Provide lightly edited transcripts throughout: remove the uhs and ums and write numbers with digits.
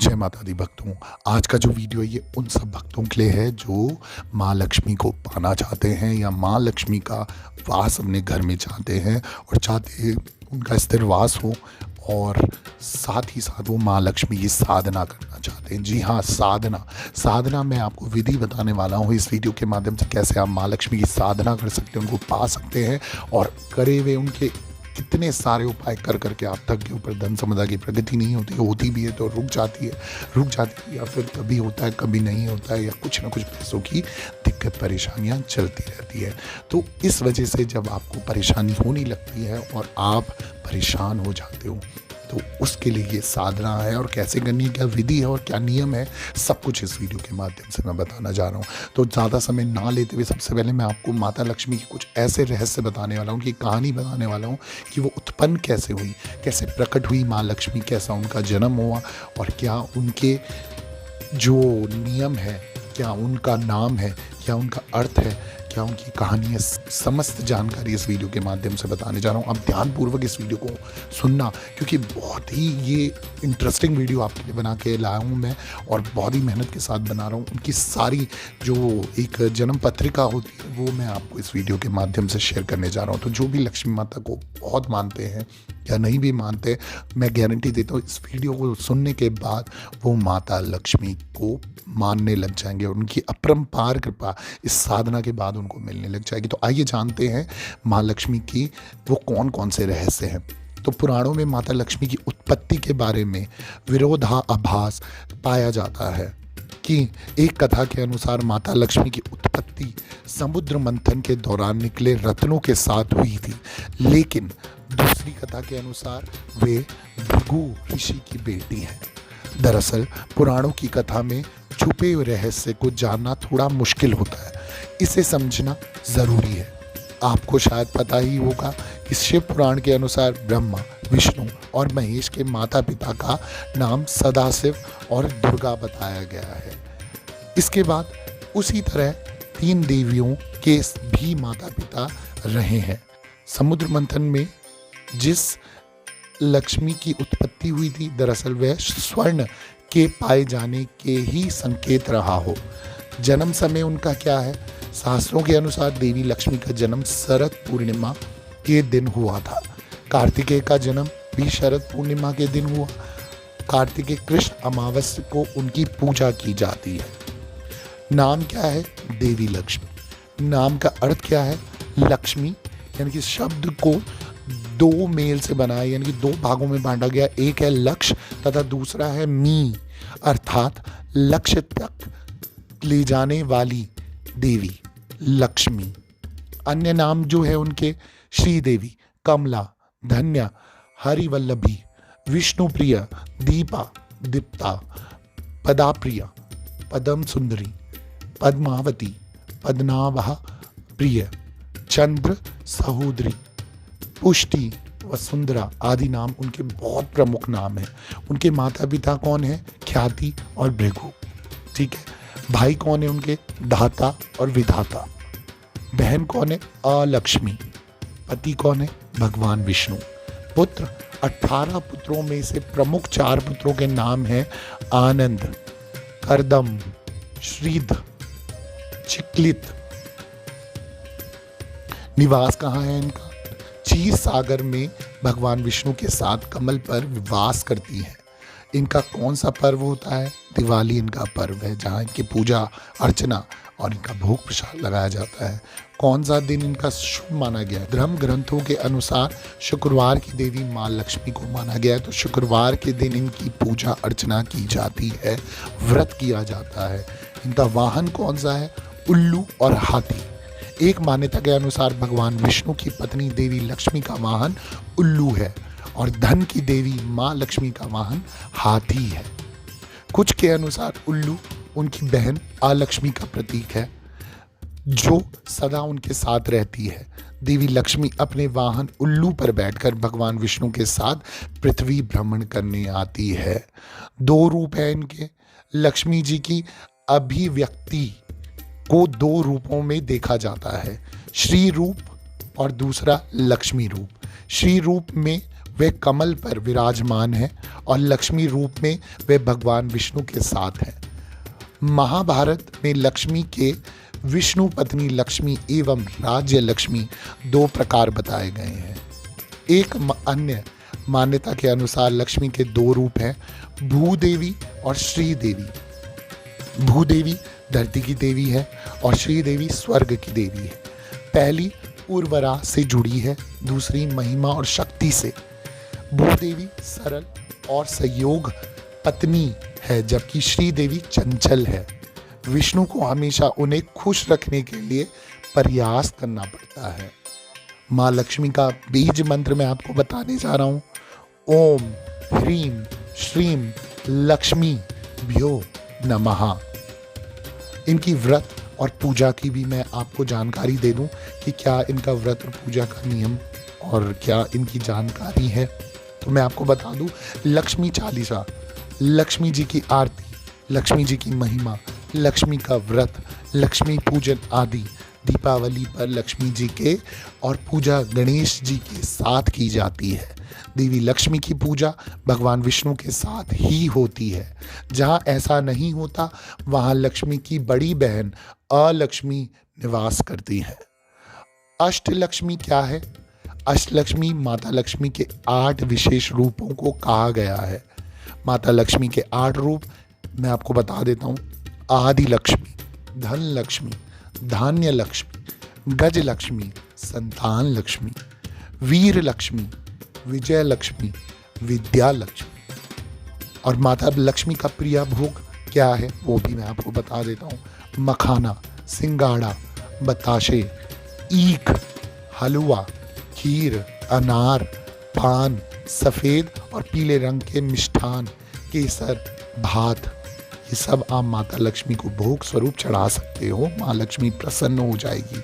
जय माता दी भक्तों। आज का जो वीडियो है ये उन सब भक्तों के लिए है जो माँ लक्ष्मी को पाना चाहते हैं या माँ लक्ष्मी का वास अपने घर में चाहते हैं और चाहते हैं उनका स्थिर वास हो और साथ ही साथ वो माँ लक्ष्मी की साधना करना चाहते हैं। जी हाँ, साधना मैं आपको विधि बताने वाला हूँ इस वीडियो के माध्यम से, कैसे आप माँ लक्ष्मी की साधना कर सकते हैं, उनको पा सकते हैं और करे हुए उनके इतने सारे उपाय कर करके आप तक के ऊपर धन संपदा की प्रगति नहीं होती भी है तो रुक जाती है या फिर कभी होता है कभी नहीं होता है या कुछ ना कुछ पैसों की दिक्कत परेशानियां चलती रहती है। तो इस वजह से जब आपको परेशानी होने लगती है और आप परेशान हो जाते हो तो उसके लिए ये साधना है और कैसे करनी है, क्या विधि है और क्या नियम है, सब कुछ इस वीडियो के माध्यम से मैं बताना जा रहा हूँ। तो ज़्यादा समय ना लेते हुए सबसे पहले मैं आपको माता लक्ष्मी की कुछ ऐसे रहस्य बताने वाला हूँ, कि कहानी बताने वाला हूँ कि वो उत्पन्न कैसे हुई, कैसे प्रकट हुई माँ लक्ष्मी, कैसा उनका जन्म हुआ और क्या उनके जो नियम है, क्या उनका नाम है, क्या उनका अर्थ है, क्या उनकी कहानी है, समस्त जानकारी इस वीडियो के माध्यम से बताने जा रहा हूँ। आप ध्यानपूर्वक इस वीडियो को सुनना, क्योंकि बहुत ही ये इंटरेस्टिंग वीडियो आपके लिए बना के लाया हूँ मैं और बहुत ही मेहनत के साथ बना रहा हूँ। उनकी सारी जो एक जन्म पत्रिका होती है वो मैं आपको इस वीडियो के माध्यम से शेयर करने जा रहा हूँ। तो जो भी लक्ष्मी माता को बहुत मानते हैं या नहीं भी मानते, मैं गारंटी देता हूँ इस वीडियो को सुनने के बाद वो माता लक्ष्मी को मानने लग जाएंगे और उनकी अपरंपार कृपा इस साधना के बाद उनको मिलने लग जाएगी। तो आइए जानते हैं माँ लक्ष्मी की वो कौन कौन से रहस्य हैं। तो पुराणों में माता लक्ष्मी की उत्पत्ति के बारे में विरोधाभास पाया जाता है कि एक कथा के अनुसार माता लक्ष्मी की उत्पत्ति समुद्र मंथन के दौरान निकले रत्नों के साथ हुई थी, लेकिन दूसरी कथा के अनुसार वे भृगु ऋषि की बेटी हैं। दरअसल पुराणों की कथा में छुपे हुए रहस्य को जानना थोड़ा मुश्किल होता है, इसे समझना जरूरी है। आपको शायद पता ही होगा कि शिव पुराण के अनुसार ब्रह्मा, विष्णु और महेश के माता पिता का नाम सदाशिव और दुर्गा बताया गया है। इसके बाद उसी तरह 3 देवियों के भी माता पिता रहे हैं। समुद्र मंथन में जिस लक्ष्मी की उत्पत्ति हुई थी, दरअसल वह स्वर्ण के पाए जाने के ही संकेत रहा हो। जन्म समय उनका क्या है? शास्त्रों के अनुसार देवी लक्ष्मी का जन्म शरद पूर्णिमा के दिन हुआ था। कार्तिकेय का जन्म भी शरद पूर्णिमा के दिन हुआ। कार्तिकेय कृष्ण अमावस्या को उनकी पूजा की जाती है। नाम क्या है? देवी लक्ष्मी। नाम का अर्थ क्या है? लक्ष्मी, यानी कि शब्द को 2 मेल से बना है, यानी कि 2 भागों में बांटा गया। एक है लक्ष्य तथा दूसरा है मी, अर्थात लक्ष्य तक ले जाने वाली देवी लक्ष्मी। अन्य नाम जो है उनके श्रीदेवी, कमला, धन्या, हरिवल्लभी, विष्णुप्रिया, दीपा, दीप्ता, पदाप्रिया, पदम सुंदरी, पद्मावती, पद्मनाभा प्रिय, चंद्र सहोदरी, पुष्टि, वसुंधरा आदि नाम उनके बहुत प्रमुख नाम हैं। उनके माता पिता कौन है? ख्याति और भृगु। ठीक है। भाई कौन है उनके? धाता और विधाता। बहन कौन है? अलक्ष्मी। पति कौन है? भगवान विष्णु। पुत्र 18 पुत्रों में से प्रमुख 4 पुत्रों के नाम हैं आनंद, करदम, श्रीध, चिकलित। निवास कहाँ है इनका? क्षीर सागर में भगवान विष्णु के साथ कमल पर वास करती है। इनका कौन सा पर्व होता है? दिवाली इनका पर्व है, जहाँ इनकी पूजा अर्चना और इनका भोग प्रसाद लगाया जाता है। कौन सा दिन इनका शुभ माना गया है? धर्म ग्रंथों के अनुसार शुक्रवार की देवी माँ लक्ष्मी को माना गया है, तो शुक्रवार के दिन इनकी पूजा अर्चना की जाती है, व्रत किया जाता है। इनका वाहन कौन सा है? उल्लू और हाथी। एक मान्यता के अनुसार भगवान विष्णु की पत्नी देवी लक्ष्मी का वाहन उल्लू है और धन की देवी माँ लक्ष्मी का वाहन हाथी है। कुछ के अनुसार उल्लू उनकी बहन अलक्ष्मी का प्रतीक है, जो सदा उनके साथ रहती है। देवी लक्ष्मी अपने वाहन उल्लू पर बैठकर भगवान विष्णु के साथ पृथ्वी भ्रमण करने आती है। 2 रूप है इनके। लक्ष्मी जी की अभिव्यक्ति को 2 रूपों में देखा जाता है, श्री रूप और दूसरा लक्ष्मी रूप। श्री रूप में वे कमल पर विराजमान है और लक्ष्मी रूप में वे भगवान विष्णु के साथ हैं। महाभारत में लक्ष्मी के विष्णु पत्नी लक्ष्मी एवं राज्य लक्ष्मी दो प्रकार बताए गए हैं। एक अन्य मान्यता के अनुसार लक्ष्मी के दो रूप हैं, भूदेवी और श्रीदेवी। भूदेवी धरती की देवी है और श्रीदेवी स्वर्ग की देवी है। पहली उर्वरा से जुड़ी है, दूसरी महिमा और शक्ति से। भूदेवी सरल और संयोग पत्नी है, जबकि श्रीदेवी चंचल है। विष्णु को हमेशा उन्हें खुश रखने के लिए प्रयास करना पड़ता है। माँ लक्ष्मी का बीज मंत्र मैं आपको बताने जा रहा हूँ। ओम ह्रीम श्रीम लक्ष्मी भ्यो नमः। इनकी व्रत और पूजा की भी मैं आपको जानकारी दे दूं कि क्या इनका व्रत और पूजा का नियम और क्या इनकी जानकारी है, तो मैं आपको बता दूं। लक्ष्मी चालीसा, लक्ष्मी जी की आरती, लक्ष्मी जी की महिमा, लक्ष्मी का व्रत, लक्ष्मी पूजन आदि दीपावली पर लक्ष्मी जी के और पूजा गणेश जी के साथ की जाती है। देवी लक्ष्मी की पूजा भगवान विष्णु के साथ ही होती है। जहाँ ऐसा नहीं होता वहाँ लक्ष्मी की बड़ी बहन अलक्ष्मी निवास करती है। अष्टलक्ष्मी क्या है? अष्टलक्ष्मी माता लक्ष्मी के 8 विशेष रूपों को कहा गया है। माता लक्ष्मी के 8 रूप मैं आपको बता देता हूँ। आदि लक्ष्मी, धन लक्ष्मी, धान्य लक्ष्मी, गज लक्ष्मी, संतान लक्ष्मी, वीर लक्ष्मी, विजय लक्ष्मी, विद्या लक्ष्मी। और माता लक्ष्मी का प्रिय भोग क्या है वो भी मैं आपको बता देता हूँ। मखाना, सिंगाड़ा, बताशे, ईख, हलवा, खीर, अनार, पान, सफ़ेद और पीले रंग के मिष्ठान, केसर, भात, ये सब आप माता लक्ष्मी को भोग स्वरूप चढ़ा सकते हो। माँ लक्ष्मी प्रसन्न हो जाएगी।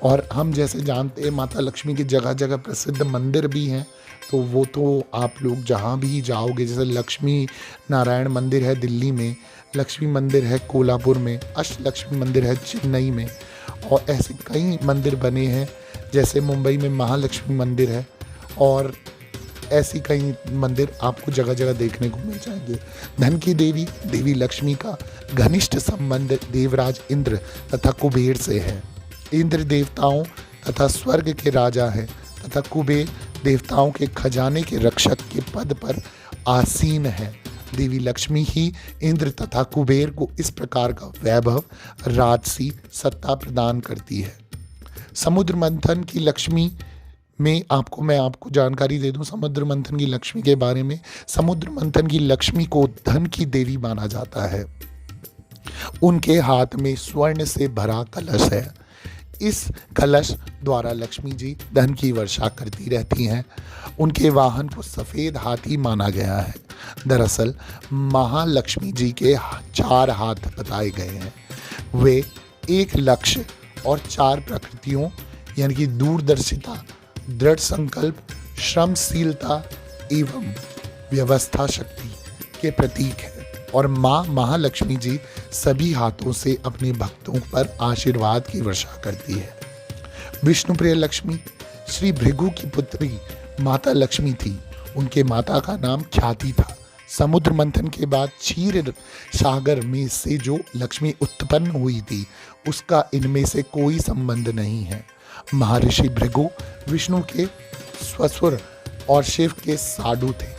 और हम जैसे जानते हैं माता लक्ष्मी की जगह जगह प्रसिद्ध मंदिर भी हैं, तो वो तो आप लोग जहाँ भी जाओगे, जैसे लक्ष्मी नारायण मंदिर है दिल्ली में, लक्ष्मी मंदिर है कोल्हापुर में, अष्टलक्ष्मी मंदिर है चेन्नई में, और ऐसे कई मंदिर बने हैं। जैसे मुंबई में महालक्ष्मी मंदिर है और ऐसी कई मंदिर आपको जगह जगह देखने को मिल जाएंगे। धन की देवी देवी लक्ष्मी का घनिष्ठ संबंध देवराज इंद्र तथा कुबेर से है। इंद्र देवताओं तथा स्वर्ग के राजा हैं तथा कुबेर देवताओं के खजाने के रक्षक के पद पर आसीन है। देवी लक्ष्मी ही इंद्र तथा कुबेर को इस प्रकार का वैभव, राजसी सत्ता प्रदान करती है। समुद्र मंथन की लक्ष्मी में मैं आपको जानकारी दे दूं समुद्र मंथन की लक्ष्मी के बारे में। समुद्र मंथन की लक्ष्मी को धन की देवी माना जाता है। उनके हाथ में स्वर्ण से भरा कलश है। इस कलश द्वारा लक्ष्मी जी धन की वर्षा करती रहती हैं। उनके वाहन को सफ़ेद हाथी माना गया है। दरअसल महालक्ष्मी जी के 4 हाथ बताए गए हैं। वे एक लक्ष्य और 4 प्रकृतियों यानी कि दूरदर्शिता, दृढ़ संकल्प, श्रमशीलता एवं व्यवस्था शक्ति के प्रतीक है। और माँ महालक्ष्मी जी सभी हाथों से अपने भक्तों पर आशीर्वाद की वर्षा करती है। विष्णुप्रिय लक्ष्मी श्री भृगु की पुत्री माता लक्ष्मी थी। उनके माता का नाम ख्याति था। समुद्र मंथन के बाद क्षीर सागर में से जो लक्ष्मी उत्पन्न हुई थी उसका इनमें से कोई संबंध नहीं है। महर्षि भृगु विष्णु के ससुर और शिव के साडू थे।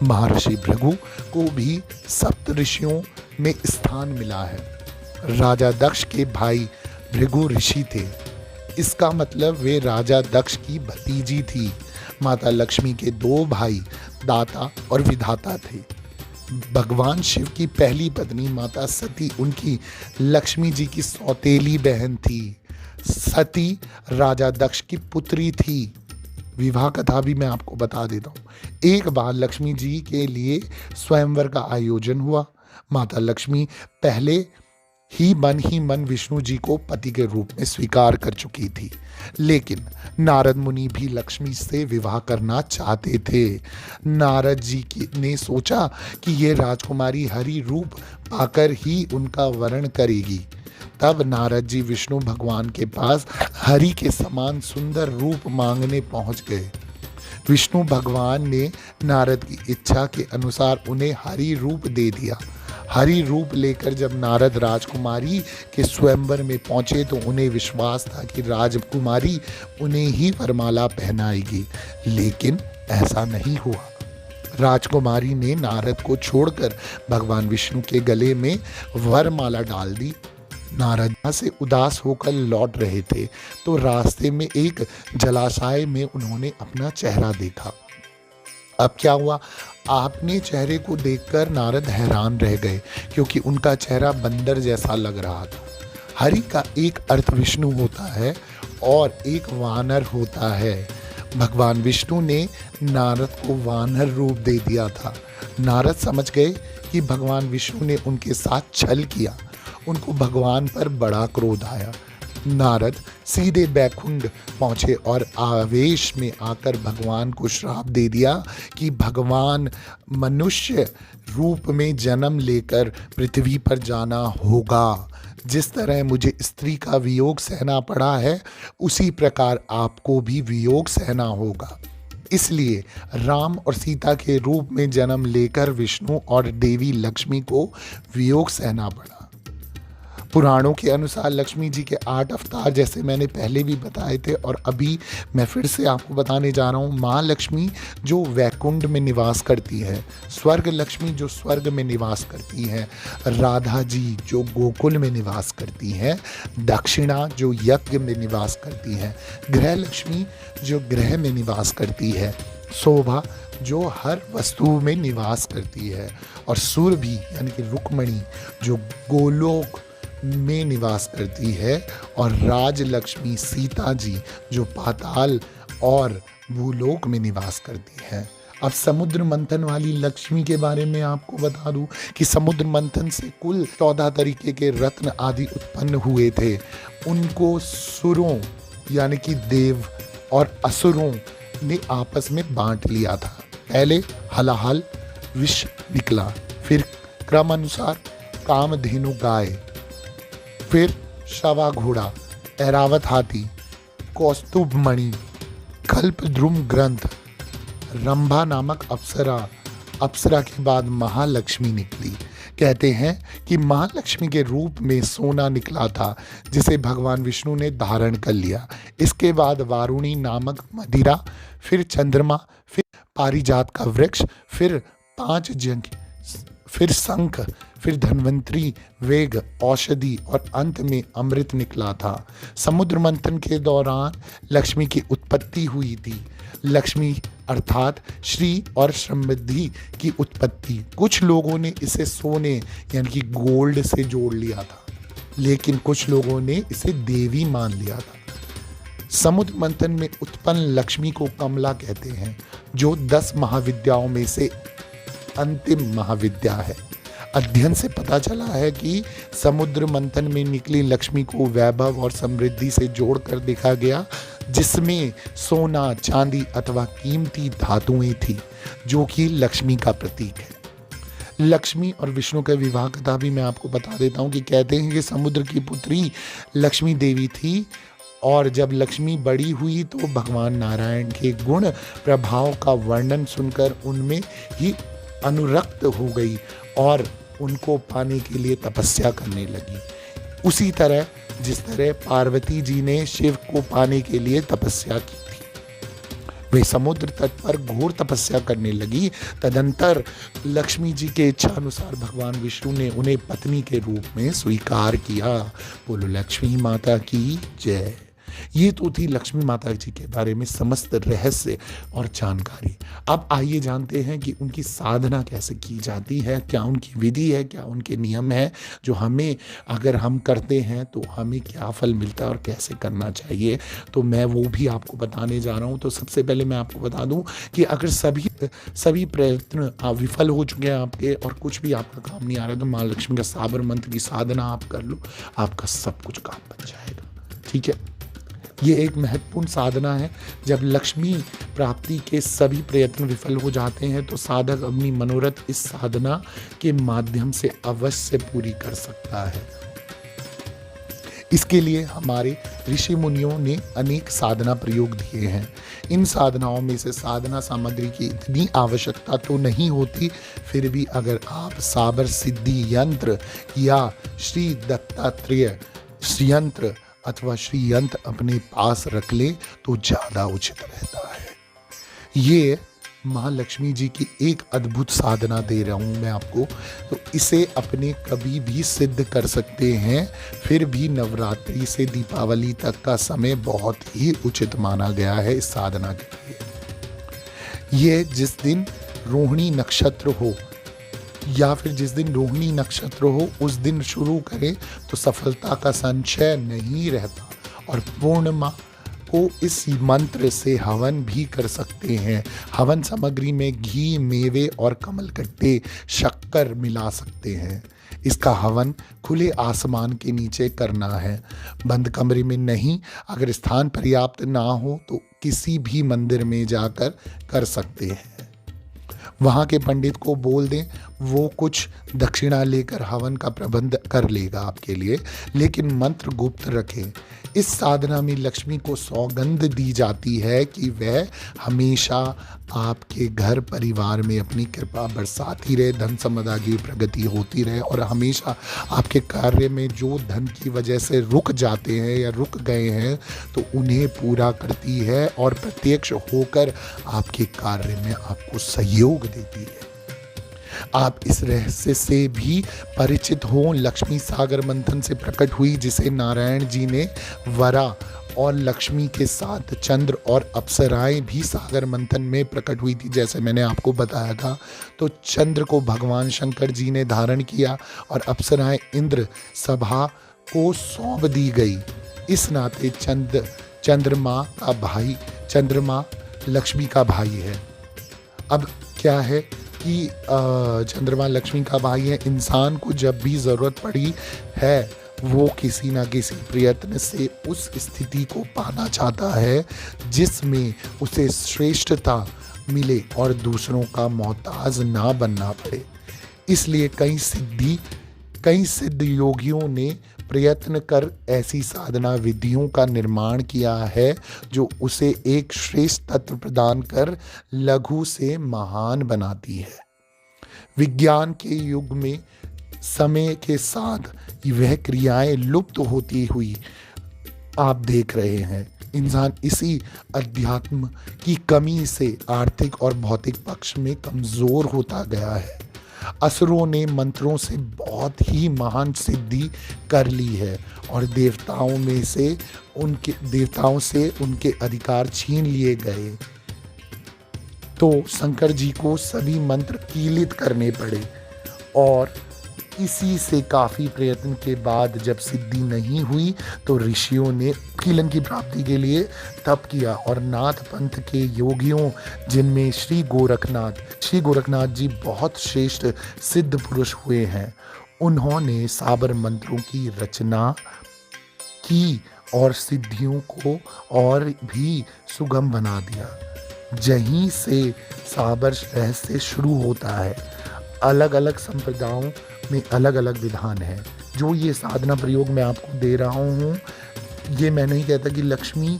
महर्षि भृगु को भी सप्त ऋषियों में स्थान मिला है। राजा दक्ष के भाई भृगु ऋषि थे। इसका मतलब वे राजा दक्ष की भतीजी थी। माता लक्ष्मी के 2 भाई दाता और विधाता थे। भगवान शिव की पहली पत्नी माता सती उनकी लक्ष्मी जी की सौतेली बहन थी। सती राजा दक्ष की पुत्री थी। विवाह कथा भी मैं आपको बता देता हूँ। एक बार लक्ष्मी जी के लिए स्वयंवर का आयोजन हुआ। माता लक्ष्मी पहले ही मन विष्णु जी को पति के रूप में स्वीकार कर चुकी थी, लेकिन नारद मुनि भी लक्ष्मी से विवाह करना चाहते थे। नारद जी ने सोचा कि ये राजकुमारी हरि रूप पाकर ही उनका वरण करेगी। तब नारद जी विष्णु भगवान के पास हरि के समान सुंदर रूप मांगने पहुंच गए। विष्णु भगवान ने नारद की इच्छा के अनुसार उन्हें हरि रूप दे दिया। हरि रूप लेकर जब नारद राजकुमारी के स्वयंवर में पहुंचे तो उन्हें विश्वास था कि राजकुमारी उन्हें ही वरमाला पहनाएगी, लेकिन ऐसा नहीं हुआ। राजकुमारी ने नारद को छोड़कर भगवान विष्णु के गले में वरमाला डाल दी। नारद से उदास होकर लौट रहे थे तो रास्ते में एक जलाशय में उन्होंने अपना चेहरा देखा। अब क्या हुआ? अपने चेहरे को देखकर नारद हैरान रह गए, क्योंकि उनका चेहरा बंदर जैसा लग रहा था। हरि का एक अर्थ विष्णु होता है और एक वानर होता है। भगवान विष्णु ने नारद को वानर रूप दे दिया था। नारद समझ गए कि भगवान विष्णु ने उनके साथ छल किया। उनको भगवान पर बड़ा क्रोध आया। नारद सीधे बैकुंठ पहुंचे और आवेश में आकर भगवान को श्राप दे दिया कि भगवान मनुष्य रूप में जन्म लेकर पृथ्वी पर जाना होगा। जिस तरह मुझे स्त्री का वियोग सहना पड़ा है, उसी प्रकार आपको भी वियोग सहना होगा। इसलिए राम और सीता के रूप में जन्म लेकर विष्णु और देवी लक्ष्मी को वियोग सहना पड़ा। पुराणों के अनुसार लक्ष्मी जी के 8 अवतार जैसे मैंने पहले भी बताए थे और अभी मैं फिर से आपको बताने जा रहा हूँ। माँ लक्ष्मी जो वैकुंठ में निवास करती है, स्वर्ग लक्ष्मी जो स्वर्ग में निवास करती है, राधा जी जो गोकुल में निवास करती हैं, दक्षिणा जो यज्ञ में निवास करती है, गृह लक्ष्मी जो गृह में निवास करती है, शोभा जो हर वस्तु में निवास करती है, और सुरभि यानी कि रुक्मणी जो गोलोक में निवास करती है, और राजलक्ष्मी सीता जी जो पाताल और भूलोक में निवास करती है। अब समुद्र मंथन वाली लक्ष्मी के बारे में आपको बता दूं कि समुद्र मंथन से कुल 14 तरीके के रत्न आदि उत्पन्न हुए थे। उनको सुरों यानी कि देव और असुरों ने आपस में बांट लिया था। पहले हलाहल विष निकला, फिर क्रम अनुसार कामधेनु गाय, फिर शवा घोड़ा, ऐरावत हाथी, कौस्तुभ मणि, कल्पद्रुम ग्रंथ, रंभा नामक अप्सरा। अप्सरा के बाद महालक्ष्मी निकली। कहते हैं कि महालक्ष्मी के रूप में सोना निकला था, जिसे भगवान विष्णु ने धारण कर लिया। इसके बाद वारुणी नामक मदिरा, फिर चंद्रमा, फिर पारिजात का वृक्ष, फिर 5 जंग, फिर शंख, फिर धन्वंतरी, वेग, औषधि और अंत में अमृत निकला था। समुद्र मंथन के दौरान लक्ष्मी की उत्पत्ति हुई थी। लक्ष्मी अर्थात श्री और समृद्धि की उत्पत्ति। कुछ लोगों ने इसे सोने यानी कि गोल्ड से जोड़ लिया था, लेकिन कुछ लोगों ने इसे देवी मान लिया था। समुद्र मंथन में उत्पन्न लक्ष्मी को कमला कहते हैं, जो 10 महाविद्याओं में से अंतिम महाविद्या है। अध्ययन से पता चला है कि समुद्र मंथन में निकली लक्ष्मी को वैभव और समृद्धि से जोड़कर देखा गया, जिसमें सोना, चांदी अथवा कीमती धातुएं थी, जो कि लक्ष्मी का प्रतीक है। लक्ष्मी और विष्णु के विवाह कथा भी मैं आपको बता देता हूँ कि कहते हैं कि समुद्र की पुत्री लक्ष्मी देवी थी, और जब लक्ष्मी बड़ी हुई तो भगवान नारायण के गुण प्रभाव का वर्णन सुनकर उनमें ही अनुरक्त हो गई और उनको पाने के लिए तपस्या करने लगी। उसी तरह जिस तरह पार्वती जी ने शिव को पाने के लिए तपस्या की थी, वे समुद्र तट पर घोर तपस्या करने लगी। तदंतर लक्ष्मी जी के इच्छा अनुसार भगवान विष्णु ने उन्हें पत्नी के रूप में स्वीकार किया। बोलो लक्ष्मी माता की जय। ये तो थी लक्ष्मी माता जी के बारे में समस्त रहस्य और जानकारी। अब आइए जानते हैं कि उनकी साधना कैसे की जाती है, क्या उनकी विधि है, क्या उनके नियम है, जो हमें अगर हम करते हैं तो हमें क्या फल मिलता है और कैसे करना चाहिए। तो मैं वो भी आपको बताने जा रहा हूँ। तो सबसे पहले मैं आपको बता दूँ कि अगर सभी प्रयत्न विफल हो चुके हैं आपके और कुछ भी आपका काम नहीं आ रहा, तो माँ लक्ष्मी का साबर मंत्र की साधना आप कर लो, आपका सब कुछ काम बन जाएगा। ठीक है, ये एक महत्वपूर्ण साधना है। जब लक्ष्मी प्राप्ति के सभी प्रयत्न विफल हो जाते हैं तो साधक अपनी मनोरथ इस साधना के माध्यम से अवश्य पूरी कर सकता है। इसके लिए हमारे ऋषि मुनियों ने अनेक साधना प्रयोग दिए हैं। इन साधनाओं में से साधना सामग्री की इतनी आवश्यकता तो नहीं होती, फिर भी अगर आप साबर सिद्धि यंत्र या श्री दत्तात्रेय श्रीयंत्र अथवा श्री यंत्र अपने पास रख ले तो ज़्यादा उचित रहता है। ये महालक्ष्मी जी की एक अद्भुत साधना दे रहा हूँ मैं आपको, तो इसे अपने कभी भी सिद्ध कर सकते हैं। फिर भी नवरात्रि से दीपावली तक का समय बहुत ही उचित माना गया है इस साधना के लिए। ये जिस दिन रोहिणी नक्षत्र हो या फिर जिस दिन रोहिणी नक्षत्र हो उस दिन शुरू करें तो सफलता का संशय नहीं रहता। और पूर्णिमा को इस मंत्र से हवन भी कर सकते हैं। हवन सामग्री में घी, मेवे और कमलकट्टे, शक्कर मिला सकते हैं। इसका हवन खुले आसमान के नीचे करना है, बंद कमरे में नहीं। अगर स्थान पर्याप्त ना हो तो किसी भी मंदिर में जाकर कर सकते हैं। वहाँ के पंडित को बोल दें, वो कुछ दक्षिणा लेकर हवन का प्रबंध कर लेगा आपके लिए, लेकिन मंत्र गुप्त रखें। इस साधना में लक्ष्मी को सौगंध दी जाती है कि वह हमेशा आपके घर परिवार में अपनी कृपा बरसाती रहे, धन संपदा की प्रगति होती रहे और हमेशा आपके कार्य में जो धन की वजह से रुक जाते हैं या रुक गए हैं तो उन्हें पूरा करती है और प्रत्यक्ष होकर आपके कार्य में आपको सहयोग देती है। आप इस रहस्य से भी परिचित हों। लक्ष्मी सागर मंथन से प्रकट हुई, जिसे नारायण जी ने वरा और लक्ष्मी के साथ चंद्र और अप्सराएं भी सागर मंथन में प्रकट हुई थी, जैसे मैंने आपको बताया था। तो चंद्र को भगवान शंकर जी ने धारण किया और अप्सराएं इंद्र सभा को सौंप दी गई। इस नाते चंद्रमा लक्ष्मी का भाई है। अब क्या है कि चंद्रमा लक्ष्मी का भाई है। इंसान को जब भी ज़रूरत पड़ी है वो किसी ना किसी प्रयत्न से उस स्थिति को पाना चाहता है जिसमें उसे श्रेष्ठता मिले और दूसरों का मोहताज ना बनना पड़े। इसलिए कई सिद्ध योगियों ने प्रयत्न कर ऐसी साधना विधियों का निर्माण किया है जो उसे एक श्रेष्ठ तत्व प्रदान कर लघु से महान बनाती है। विज्ञान के युग में समय के साथ वह क्रियाएं लुप्त होती हुई आप देख रहे हैं। इंसान इसी अध्यात्म की कमी से आर्थिक और भौतिक पक्ष में कमजोर होता गया है। असुरों ने मंत्रों से बहुत ही महान सिद्धि कर ली है और देवताओं से उनके अधिकार छीन लिए गए। तो शंकर जी को सभी मंत्र कीलित करने पड़े और इसी से काफ़ी प्रयत्न के बाद जब सिद्धि नहीं हुई तो ऋषियों ने कीलन की प्राप्ति के लिए तप किया और नाथ पंथ के योगियों, जिनमें श्री गोरखनाथ जी बहुत श्रेष्ठ सिद्ध पुरुष हुए हैं, उन्होंने साबर मंत्रों की रचना की और सिद्धियों को और भी सुगम बना दिया। यहीं से साबर रहस्य शुरू होता है। अलग अलग संप्रदायों में अलग अलग विधान है। जो ये साधना प्रयोग मैं आपको दे रहा हूँ, ये मैं नहीं कहता कि लक्ष्मी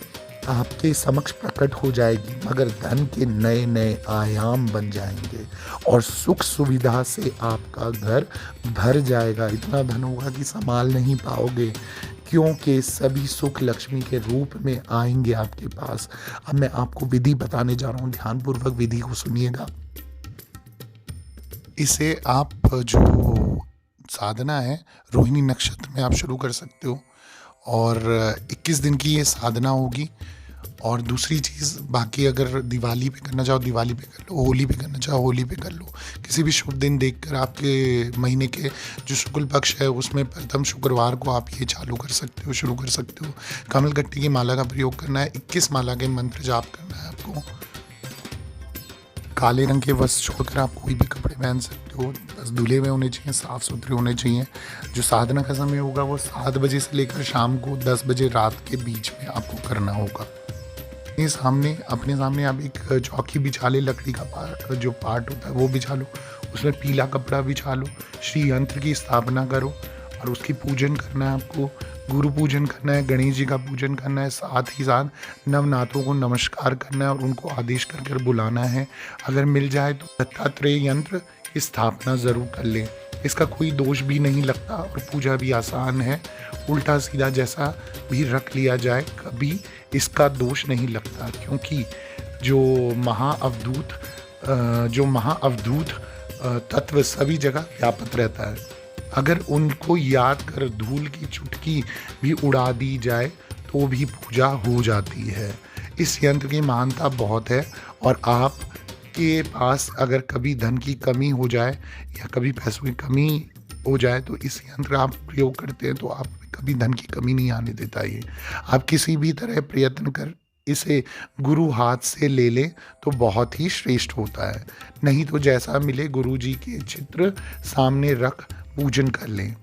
आपके समक्ष प्रकट हो जाएगी, मगर धन के नए नए आयाम बन जाएंगे और सुख सुविधा से आपका घर भर जाएगा। इतना धन होगा कि संभाल नहीं पाओगे, क्योंकि सभी सुख लक्ष्मी के रूप में आएंगे आपके पास। अब मैं आपको विधि बताने जा रहा हूँ, ध्यानपूर्वक विधि को सुनिएगा। इसे आप जो साधना है रोहिणी नक्षत्र में आप शुरू कर सकते हो और 21 दिन की ये साधना होगी। और दूसरी चीज़, बाकी अगर दिवाली पे करना चाहो दिवाली पे कर लो, होली पे करना चाहो होली पे कर लो। किसी भी शुभ दिन देखकर आपके महीने के जो शुक्ल पक्ष है उसमें प्रथम शुक्रवार को आप ये चालू कर सकते हो, शुरू कर सकते हो। कमलकट्टी की माला का प्रयोग करना है। 21 माला के मंत्र जाप करना है आपको। काले रंग के वस्त्र छोड़कर आप कोई भी कपड़े पहन सकते हो, बस धुले हुए होने चाहिए, साफ़ सुथरे होने चाहिए। जो साधना का समय होगा वो 7 बजे से लेकर शाम को 10 बजे रात के बीच में आपको करना होगा। अपने सामने आप एक चौकी बिछा ले, लकड़ी का जो पार्ट होता है वो बिछा लो, उसमें पीला कपड़ा बिछा लो, श्री यंत्र की स्थापना करो और उसकी पूजन करना है आपको। गुरु पूजन करना है, गणेश जी का पूजन करना है, साथ ही साथ नवनाथों को नमस्कार करना है और उनको आदेश कर कर बुलाना है। अगर मिल जाए तो दत्तात्रेय यंत्र की स्थापना ज़रूर कर लें। इसका कोई दोष भी नहीं लगता और पूजा भी आसान है। उल्टा सीधा जैसा भी रख लिया जाए कभी इसका दोष नहीं लगता, क्योंकि जो महाअवधूत तत्व सभी जगह व्यापक रहता है। अगर उनको याद कर धूल की चुटकी भी उड़ा दी जाए तो भी पूजा हो जाती है। इस यंत्र की महानता बहुत है और आपके पास अगर कभी धन की कमी हो जाए या कभी पैसों की कमी हो जाए तो इस यंत्र का आप प्रयोग करते हैं तो आप कभी धन की कमी नहीं आने देता ये। आप किसी भी तरह प्रयत्न कर इसे गुरु हाथ से ले लें तो बहुत ही श्रेष्ठ होता है। नहीं तो जैसा मिले गुरु जी के चित्र सामने रख पूजन कर लें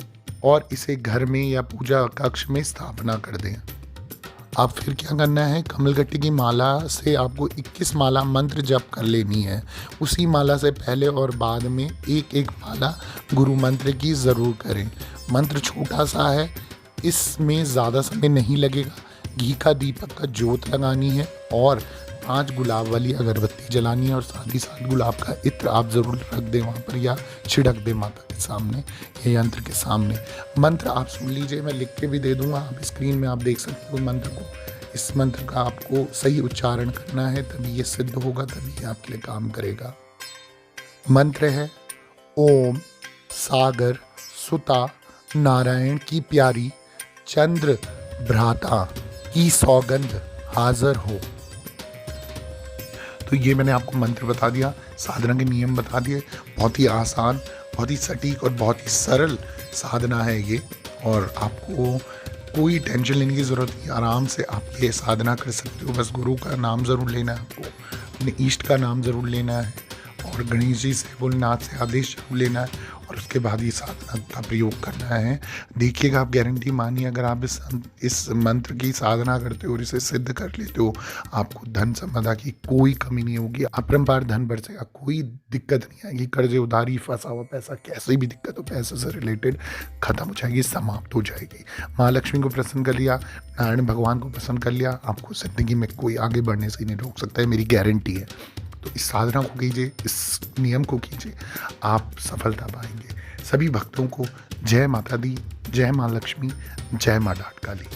और इसे घर में या पूजा कक्ष में स्थापना कर दें। आप फिर क्या करना है, कमलगट्टी की माला से आपको 21 माला मंत्र जप कर लेनी है। उसी माला से पहले और बाद में एक एक माला गुरु मंत्र की ज़रूर करें। मंत्र छोटा सा है, इसमें ज़्यादा समय नहीं लगेगा। घी का दीपक का ज्योत लगानी है और 5 गुलाब वाली अगरबत्ती जलानी है और साथ ही साथ गुलाब का इत्र आप ज़रूर रख दें वहाँ पर या छिड़क दें माता के सामने या यंत्र के सामने। मंत्र आप सुन लीजिए, मैं लिख के भी दे दूँगा, आप स्क्रीन में आप देख सकते हो मंत्र को। इस मंत्र का आपको सही उच्चारण करना है, तभी ये सिद्ध होगा, तभी ये आपके लिए काम करेगा। मंत्र है ओम सागर सुता नारायण की प्यारी चंद्र भ्राता की सौगंध हाजिर हो। तो ये मैंने आपको मंत्र बता दिया, साधना के नियम बता दिए। बहुत ही आसान, बहुत ही सटीक और बहुत ही सरल साधना है ये, और आपको कोई टेंशन लेने की ज़रूरत नहीं। आराम से आप ये साधना कर सकते हो। बस गुरु का नाम ज़रूर लेना है आपको, अपने इष्ट का नाम ज़रूर लेना है और गणेश जी से भोलेनाथ से आदेश जरूर लेना है और उसके बाद ये साधना का प्रयोग करना है। देखिएगा, आप गारंटी मानिए, अगर आप इस मंत्र की साधना करते हो और इसे सिद्ध कर लेते हो, आपको धन संपदा की कोई कमी नहीं होगी, अपरंपार धन बरसेगा, कोई दिक्कत नहीं आएगी। कर्जे उधारी, फंसा हुआ पैसा, कैसे भी दिक्कत हो, पैसे से रिलेटेड खत्म हो जाएगी, समाप्त हो जाएगी। माँ लक्ष्मी को प्रसन्न कर लिया, नारायण भगवान को प्रसन्न कर लिया, आपको जिंदगी में कोई आगे बढ़ने से नहीं रोक सकता है, मेरी गारंटी है। तो इस साधना को कीजिए, इस नियम को कीजिए, आप सफलता पाएंगे। सभी भक्तों को जय माता दी, जय माँ लक्ष्मी, जय माँ डाट काली।